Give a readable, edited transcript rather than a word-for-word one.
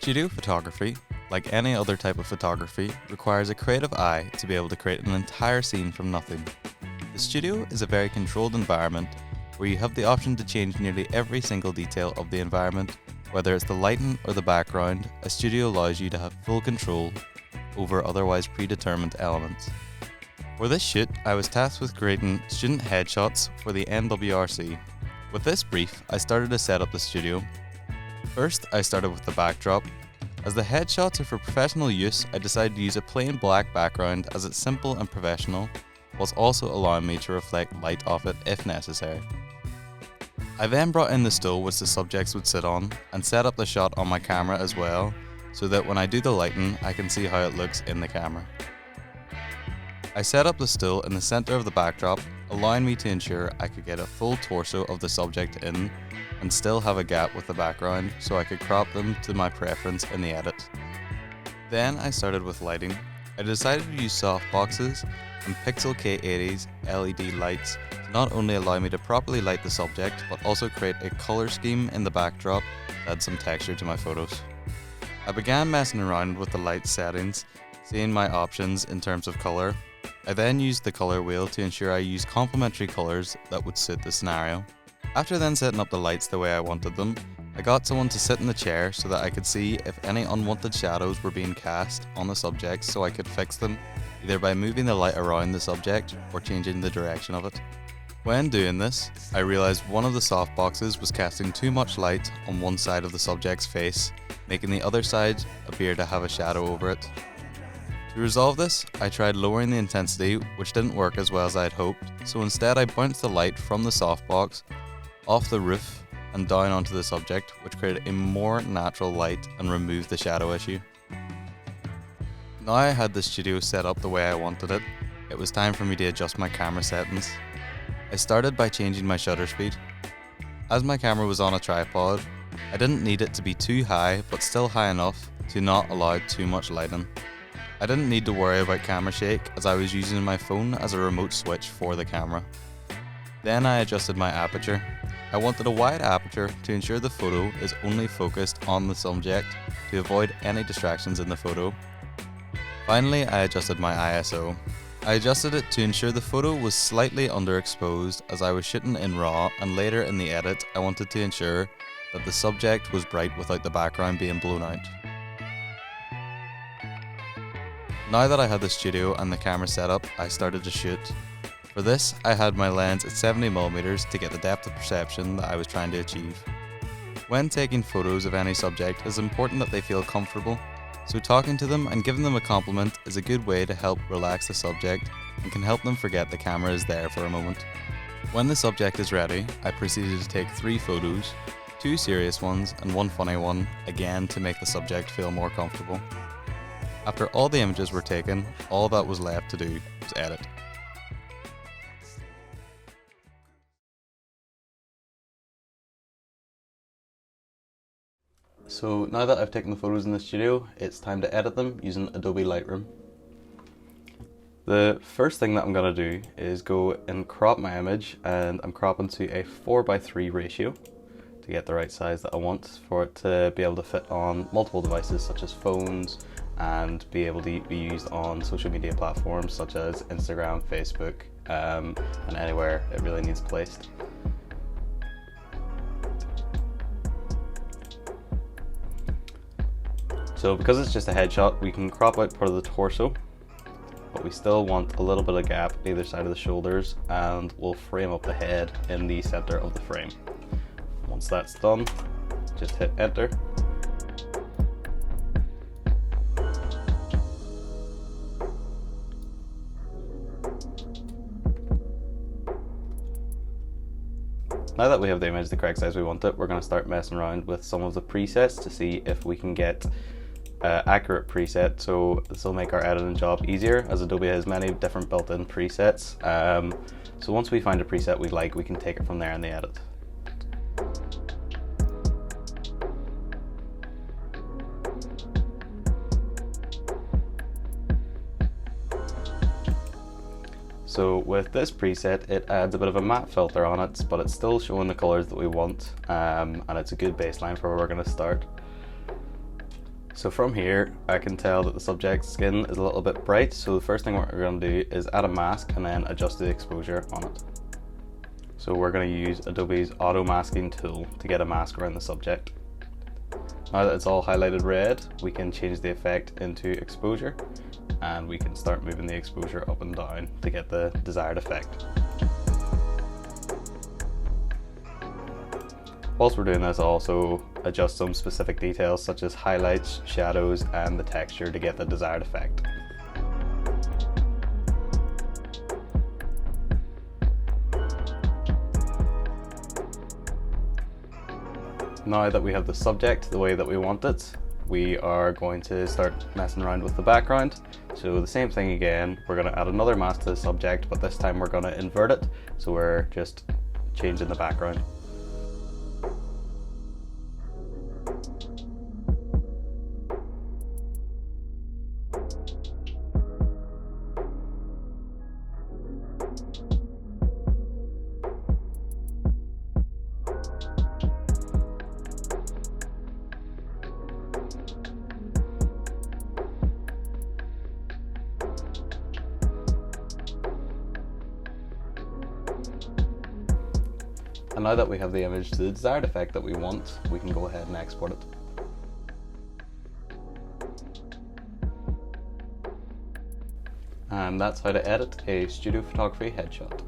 Studio photography, like any other type of photography, requires a creative eye to be able to create an entire scene from nothing. The studio is a very controlled environment where you have the option to change nearly every single detail of the environment. Whether it's the lighting or the background, a studio allows you to have full control over otherwise predetermined elements. For this shoot, I was tasked with creating student headshots for the NWRC. With this brief, I started to set up the studio. First, I started with the backdrop. As the headshots are for professional use, I decided to use a plain black background as it's simple and professional, whilst also allowing me to reflect light off it if necessary. I then brought in the stool which the subjects would sit on and set up the shot on my camera as well, so that when I do the lighting, I can see how it looks in the camera. I set up the stool in the center of the backdrop, allowing me to ensure I could get a full torso of the subject in and still have a gap with the background so I could crop them to my preference in the edit. Then I started with lighting. I decided to use softboxes and Pixel K80's LED lights to not only allow me to properly light the subject, but also create a color scheme in the backdrop to add some texture to my photos. I began messing around with the light settings, seeing my options in terms of color. I then used the color wheel to ensure I used complementary colors that would suit the scenario. After then setting up the lights the way I wanted them, I got someone to sit in the chair so that I could see if any unwanted shadows were being cast on the subject so I could fix them, either by moving the light around the subject or changing the direction of it. When doing this, I realized one of the softboxes was casting too much light on one side of the subject's face, making the other side appear to have a shadow over it. To resolve this, I tried lowering the intensity, which didn't work as well as I had hoped, so instead I bounced the light from the softbox off the roof and down onto the subject, which created a more natural light and removed the shadow issue. Now I had the studio set up the way I wanted it, it was time for me to adjust my camera settings. I started by changing my shutter speed. As my camera was on a tripod, I didn't need it to be too high, but still high enough to not allow too much lighting. I didn't need to worry about camera shake as I was using my phone as a remote switch for the camera. Then I adjusted my aperture. I wanted a wide aperture to ensure the photo is only focused on the subject to avoid any distractions in the photo. Finally, I adjusted my ISO. I adjusted it to ensure the photo was slightly underexposed as I was shooting in RAW, and later in the edit I wanted to ensure that the subject was bright without the background being blown out. Now that I had the studio and the camera set up, I started to shoot. For this, I had my lens at 70mm to get the depth of perception that I was trying to achieve. When taking photos of any subject, it is important that they feel comfortable, so talking to them and giving them a compliment is a good way to help relax the subject and can help them forget the camera is there for a moment. When the subject is ready, I proceeded to take 3 photos, 2 serious ones and 1 funny one, again to make the subject feel more comfortable. After all the images were taken, all that was left to do was edit. So now that I've taken the photos in the studio, it's time to edit them using Adobe Lightroom. The first thing that I'm going to do is go and crop my image, and I'm cropping to a 4:3 ratio to get the right size that I want for it to be able to fit on multiple devices such as phones, and be able to be used on social media platforms such as Instagram, Facebook, and anywhere it really needs placed. So because it's just a headshot, we can crop out part of the torso, but we still want a little bit of gap either side of the shoulders, and we'll frame up the head in the center of the frame. Once that's done, just hit enter. Now that we have the image the correct size we want it, we're going to start messing around with some of the presets to see if we can get accurate preset. So this will make our editing job easier, as Adobe has many different built-in presets. So once we find a preset we like, we can take it from there in the edit. So with this preset, it adds a bit of a matte filter on it, but it's still showing the colors that we want, and it's a good baseline for where we're going to start. So from here, I can tell that the subject's skin is a little bit bright, so the first thing we're going to do is add a mask and then adjust the exposure on it. So we're going to use Adobe's auto masking tool to get a mask around the subject. Now that it's all highlighted red, we can change the effect into exposure, and we can start moving the exposure up and down to get the desired effect. Whilst we're doing this, I'll also adjust some specific details such as highlights, shadows, and the texture to get the desired effect. Now that we have the subject the way that we want it, we are going to start messing around with the background. So the same thing again, we're going to add another mask to the subject, but this time we're going to invert it, so we're just changing the background. And now that we have the image to the desired effect that we want, we can go ahead and export it. And that's how to edit a studio photography headshot.